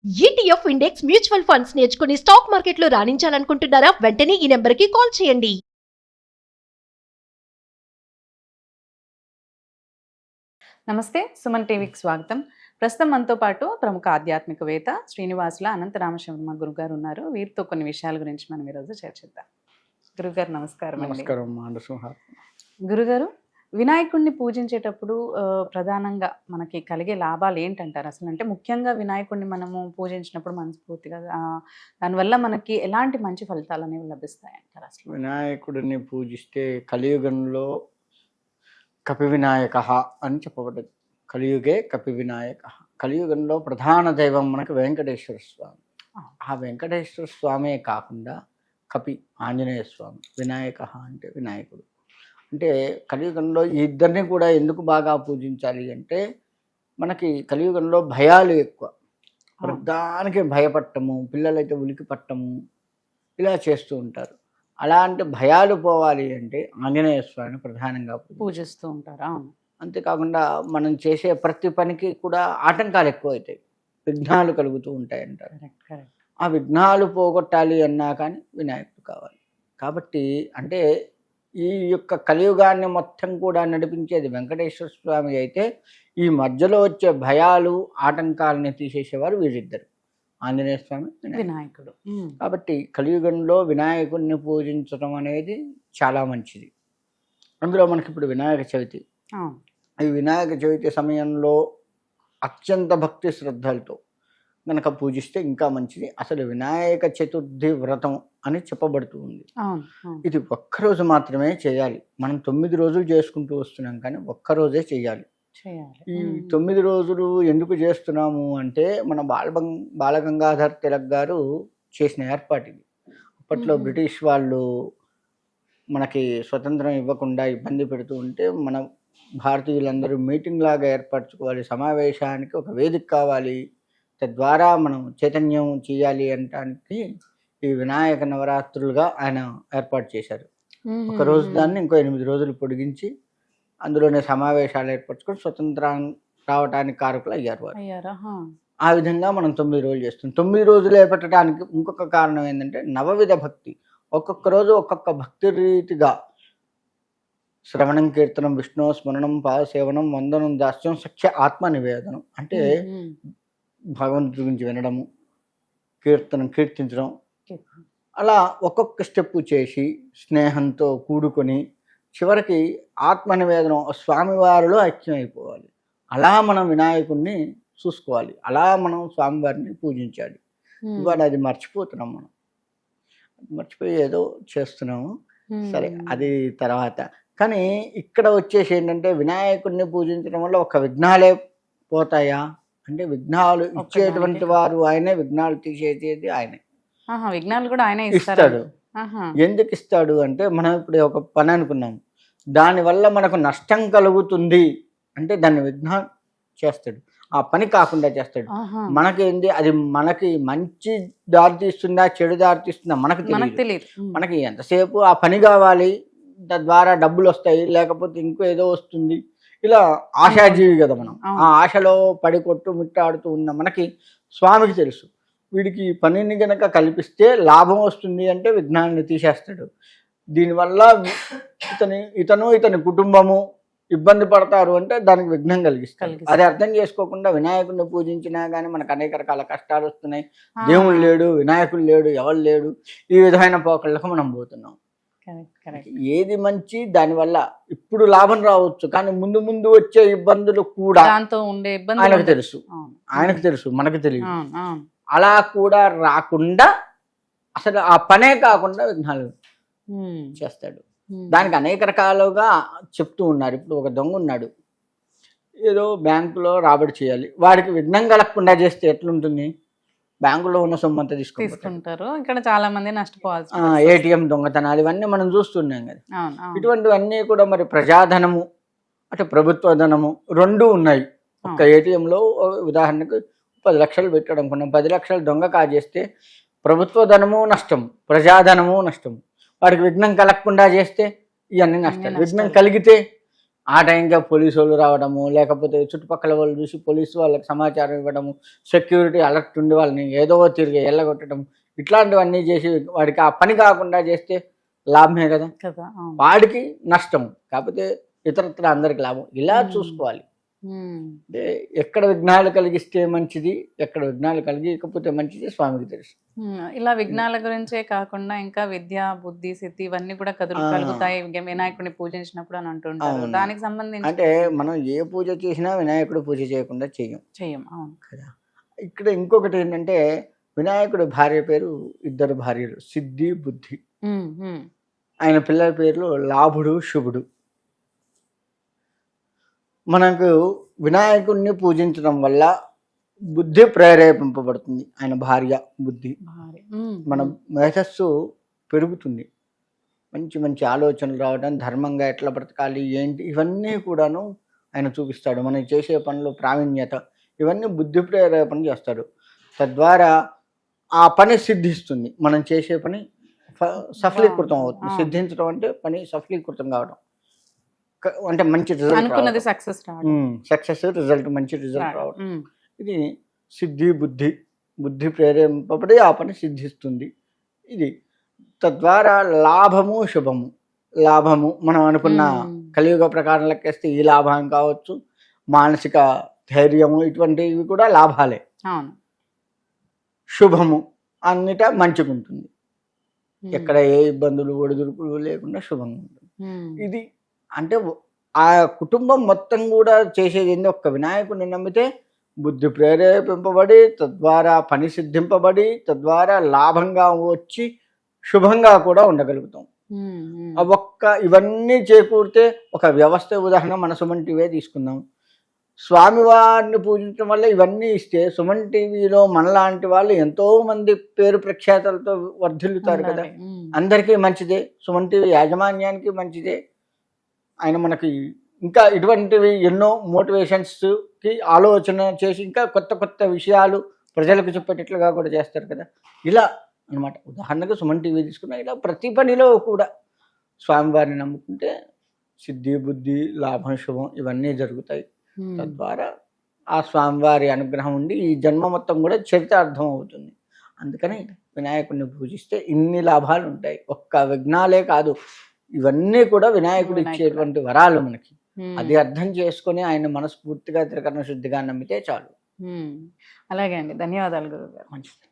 ETF index mutual funds నేర్చుకుని stock మార్కెట్లో రాణించాలనుకుంటున్నారా? వెంటనే ఈ నెంబర్కి కాల్ చేయండి. నమస్తే, సుమన్ టీవీకి స్వాగతం. ప్రస్తుతం మనతో పాటు ప్రముఖ ఆధ్యాత్మికవేత్త శ్రీనివాసుల అనంతరామశర్మ గురుగారు ఉన్నారు. వీరితో కొన్ని విషయాల గురించి మనం ఈరోజు చర్చిద్దాం. గురుగారు నమస్కారం. నమస్కారం. గురుగారు, వినాయకుడిని పూజించేటప్పుడు ప్రధానంగా మనకి కలిగే లాభాలు ఏంటంటారు అసలు? అంటే ముఖ్యంగా వినాయకుడిని మనము పూజించినప్పుడు మనస్ఫూర్తిగా దానివల్ల మనకి ఎలాంటి మంచి ఫలితాలు అనేవి లభిస్తాయి అంటారు అసలు? వినాయకుడిని పూజిస్తే కలియుగంలో కపి వినాయక అని చెప్పబడ్డది. కలియుగే కపి వినాయక. కలియుగంలో ప్రధాన దైవం మనకు వెంకటేశ్వర స్వామి. ఆ వెంకటేశ్వర స్వామే కాకుండా కపి ఆంజనేయ స్వామి, వినాయక అంటే వినాయకుడు. అంటే కలియుగంలో ఈ ఇద్దరిని కూడా ఎందుకు బాగా పూజించాలి అంటే, మనకి కలియుగంలో భయాలు ఎక్కువ. ప్రధానికి భయపడటము, పిల్లలైతే ఉలికి పట్టము, ఇలా చేస్తూ ఉంటారు. అలాంటి భయాలు పోవాలి అంటే ఆంజనేయ స్వామిని ప్రధానంగా పూజిస్తూ ఉంటారు. అంతేకాకుండా మనం చేసే ప్రతి పనికి కూడా ఆటంకాలు ఎక్కువ అవుతాయి, విఘ్నాలు కలుగుతూ ఉంటాయి అంటారు. ఆ విఘ్నాలు పోగొట్టాలి అన్నా కానీ వినాయకుడు కావాలి. కాబట్టి అంటే ఈ యొక్క కలియుగాన్ని మొత్తం కూడా నడిపించేది వెంకటేశ్వర స్వామి అయితే, ఈ మధ్యలో వచ్చే భయాలు ఆటంకాలని తీసేసేవారు వీరిద్దరు, ఆంజనేయ స్వామి, వినాయకుడు. కాబట్టి కలియుగంలో వినాయకుడిని పూజించడం అనేది చాలా మంచిది. అందులో మనకి ఇప్పుడు వినాయక చవితి. ఈ వినాయక చవితి సమయంలో అత్యంత భక్తి శ్రద్ధలతో కనుక పూజిస్తే ఇంకా మంచిది. అసలు వినాయక చతుర్థి వ్రతం అని చెప్పబడుతూ ఉంది. ఇది ఒక్కరోజు మాత్రమే చేయాలి. మనం 9 రోజులు చేసుకుంటూ వస్తున్నాం, కానీ ఒక్కరోజే చేయాలి. ఈ 9 రోజులు ఎందుకు చేస్తున్నాము అంటే, మన బాలగంగాధర్ తిలక్ గారు చేసిన ఏర్పాటు ఇది. అప్పట్లో బ్రిటిష్ వాళ్ళు మనకి స్వతంత్రం ఇవ్వకుండా ఇబ్బంది పెడుతూ ఉంటే, మన భారతీయులందరూ మీటింగ్ లాగా ఏర్పరచుకోవాలి, సమావేశానికి ఒక వేదిక కావాలి, తద్వారా మనం చైతన్యం చేయాలి అనటానికి ఈ వినాయక నవరాత్రులుగా ఆయన ఏర్పాటు చేశారు. ఒక రోజు దాన్ని ఇంకో 8 రోజులు పొడిగించి అందులోనే సమావేశాలు ఏర్పరచుకొని స్వతంత్రం రావడానికి కారకులు అయ్యారు వారు. ఆ విధంగా మనం 9 రోజులు చేస్తాం. 9 రోజులే పెట్టడానికి ఇంకొక కారణం ఏంటంటే, నవవిధ భక్తి. ఒక్కొక్క రోజు ఒక్కొక్క భక్తి రీతిగా శ్రవణం, కీర్తనం, విష్ణు స్మరణం, పాదసేవనం, వందనం, దాస్యం, సఖ్య ఆత్మ నివేదనం. అంటే భగవంతుడి గురించి వినడము, కీర్తించడం, అలా ఒక్కొక్క స్టెప్ చేసి స్నేహంతో కూడుకొని చివరికి ఆత్మ నివేదనం, స్వామివారిలో ఐక్యమైపోవాలి. అలా మనం వినాయకుడిని చూసుకోవాలి, అలా మనం స్వామివారిని పూజించాలి. ఇవాళ అది మర్చిపోతున్నాం, మనం మర్చిపోయి ఏదో చేస్తున్నాము. సరే, అది తర్వాత. కానీ ఇక్కడ వచ్చేసి ఏంటంటే, వినాయకుడిని పూజించడం వల్ల ఒక విఘ్నాలే పోతాయా అంటే, విఘ్నాలు ఇచ్చేటువంటి వారు ఆయనే, విఘ్నాలు తీసేది ఆయనే. విఘ్నాలు కూడా ఆయనే ఇస్తాడు. ఎందుకు ఇస్తాడు అంటే, మనం ఇప్పుడు ఒక పని అనుకున్నాం, దానివల్ల మనకు నష్టం కలుగుతుంది అంటే దాన్ని విఘ్నం చేస్తాడు, ఆ పని కాకుండా చేస్తాడు. మనకేంది, అది మనకి మంచి దారి తీస్తుందా చెడు దారి తీస్తుందా మనకు తెలియదు. మనకి ఎంతసేపు ఆ పని కావాలి, తద్వారా డబ్బులు వస్తాయి, లేకపోతే ఇంకో ఏదో వస్తుంది, ఇలా ఆశాజీవి కదా మనం. ఆ ఆశలో పడి కొట్టు ముట్టాడుతూ ఉన్న మనకి స్వామికి తెలుసు, వీడికి పనిని గనక కల్పిస్తే లాభం వస్తుంది అంటే విఘ్నాన్ని తీసేస్తాడు. దీనివల్ల ఇతని కుటుంబము ఇబ్బంది పడతారు అంటే దానికి విఘ్నం కలిగిస్తాడు. అది అర్థం చేసుకోకుండా వినాయకుడిని పూజించినా కానీ మనకు అనేక రకాల కష్టాలు వస్తున్నాయి. దేవుడు లేడు, వినాయకుడు లేడు, ఎవరు లేడు, ఈ విధమైన పోకళ్ళకు మనం పోతున్నాం. ఏది మంచి, దానివల్ల ఇప్పుడు లాభం రావచ్చు, కానీ ముందు ముందు వచ్చే ఇబ్బందులు కూడా ఆయనకు తెలుసు, మనకు తెలియదు. అలా కూడా రాకుండా అసలు ఆ పనే కాకుండా విఘ్నాలు చేస్తాడు. దానికి అనేక రకాలుగా చెప్తూ ఉన్నారు. ఇప్పుడు ఒక దొంగ ఉన్నాడు, ఏదో బ్యాంకులో రాబడి చేయాలి, వాడికి విఘ్నం కలగకుండా చేస్తే ఎట్లుంటుంది? బ్యాంకులో ఉన్న సొమ్ము అంతా తీసుకుంటారు. ఇక్కడ చాలా మంది నష్టపోవాలి. ఏటీఎం దొంగతనాలు ఇవన్నీ మనం చూస్తున్నాం కదా. ఇటువంటివన్నీ కూడా మరి ప్రజాధనము అంటే ప్రభుత్వ ధనము రెండూ ఉన్నాయి. ఒక ఏటీఎంలో ఉదాహరణకు 10 లక్షలు పెట్టడం, 10 లక్షలు దొంగ కాజేస్తే ప్రభుత్వ ధనము నష్టం, ప్రజాధనము నష్టం. వాడికి విఘ్నం కలగకుండా చేస్తే ఇవన్నీ నష్టాలు. విఘ్నం కలిగితే ఆ టైంకే పోలీసు వాళ్ళు రావడము, లేకపోతే చుట్టుపక్కల వాళ్ళు చూసి పోలీసు వాళ్ళకి సమాచారం ఇవ్వడము, సెక్యూరిటీ అలర్ట్ ఉండి వాళ్ళని ఏదో తిరిగి ఎల్లగొట్టడం, ఇట్లాంటివన్నీ చేసి వాడికి ఆ పని కాకుండా చేస్తే లాభమే కదా, కదా, అవును. వాడికి నష్టం, కాకపోతే ఇతరత్ర అందరికి లాభం. ఇలా చూసుకోవాలి. అంటే ఎక్కడ విఘ్నాలు కలిగిస్తే మంచిది, ఎక్కడ విఘ్నాలు కలిగికపోతే మంచిది స్వామికి తెలుసు. ఇలా విఘ్నాల గురించే కాకుండా ఇంకా విద్య, బుద్ధి, సిద్ధి ఇవన్నీ కూడా కలుగుతాయి వినాయకుడిని పూజించినప్పుడు అని అంటుంటారు. అవును. దానికి సంబంధించి అంటే మనం ఏ పూజ చేసినా వినాయకుడు పూజ చేయకుండా చెయ్యం అవును కదా. ఇక్కడ ఇంకొకటి ఏంటంటే వినాయకుడి భార్య పేరు, ఇద్దరు భార్యలు, సిద్ధి, బుద్ధి. ఆయన పిల్లల పేర్లు లాభుడు, శుభుడు. మనకు వినాయకుడిని పూజించడం వల్ల బుద్ధి ప్రేరేపింపబడుతుంది. ఆయన భార్య బుద్ధి, మన మేధస్సు పెరుగుతుంది, మంచి మంచి ఆలోచనలు రావడం, ధర్మంగా ఎట్లా బ్రతకాలి ఏంటి ఇవన్నీ కూడాను ఆయన చూపిస్తాడు. మనం చేసే పనిలో ప్రావీణ్యత ఇవన్నీ బుద్ధి ప్రేరేపణ చేస్తాడు. తద్వారా ఆ పని సిద్ధిస్తుంది, మనం చేసే పని సఫలీకృతం అవుతుంది. సిద్ధించడం అంటే పని సఫలీకృతం కావడం, అంటే మంచి రిజల్ట్, సక్సెస్ రిజల్ట్, మంచి రిజల్ట్ రావడం. ఇది సిద్ధి, బుద్ధి, బుద్ధి ప్రేరేపింపబడి ఆ పని సిద్ధిస్తుంది. ఇది తద్వారా లాభము, శుభము. లాభము మనం అనుకున్న కలియుగ ప్రకారం లెక్కేస్తే ఈ లాభం కావచ్చు, మానసిక ధైర్యము, ఇటువంటివి కూడా లాభాలే. శుభము అన్నిట మంచిగుంటుంది, ఎక్కడ ఏ ఇబ్బందులు ఒడిదుడుకులు లేకుండా శుభంగా ఉంటుంది. ఇది అంటే ఆ కుటుంబం మొత్తం కూడా చేసేది ఏంది, ఒక్క వినాయకుడిని నమ్మితే బుద్ధి ప్రేరేపింపబడి తద్వారా పని సిద్ధింపబడి తద్వారా లాభంగా వచ్చి శుభంగా కూడా ఉండగలుగుతాం. ఇవన్నీ చేకూరితే ఒక వ్యవస్థ, ఉదాహరణ మన సుమన్ టీవీ తీసుకుందాం. స్వామివారిని పూజించడం వల్ల ఇవన్నీ ఇస్తే సుమన్ టీవీలో మనలాంటి వాళ్ళు ఎంతో మంది పేరు ప్రఖ్యాతలతో వర్ధిల్లుతారు కదా. అందరికీ మంచిదే, సుమన్ టీవీ యాజమాన్యానికి మంచిదే. ఆయన మనకి ఇంకా ఇటువంటివి ఎన్నో మోటివేషన్స్కి ఆలోచన చేసి ఇంకా కొత్త కొత్త విషయాలు ప్రజలకు చెప్పేటట్లుగా కూడా చేస్తారు కదా. ఇలా అనమాట. ఉదాహరణకు సుమన్ టీవీ తీసుకున్నా, ఇలా ప్రతి పనిలో కూడా స్వామివారిని నమ్ముకుంటే సిద్ధి, బుద్ధి, లాభం, శుభం ఇవన్నీ జరుగుతాయి. తద్వారా ఆ స్వామివారి అనుగ్రహం ఉండి ఈ జన్మ మొత్తం కూడా చరితార్థం అవుతుంది. అందుకని వినాయకుడిని పూజిస్తే ఇన్ని లాభాలు ఉంటాయి. ఒక్క విఘ్నాలే కాదు, ఇవన్నీ కూడా వినాయకుడు ఇచ్చేటువంటి వరాలు మనకి. అది అర్థం చేసుకొని ఆయన మనస్ఫూర్తిగా త్రికరణ శుద్ధిగా నమ్మితే చాలు. అలాగే అండి, ధన్యవాదాలు గురుగారు. మంచిది.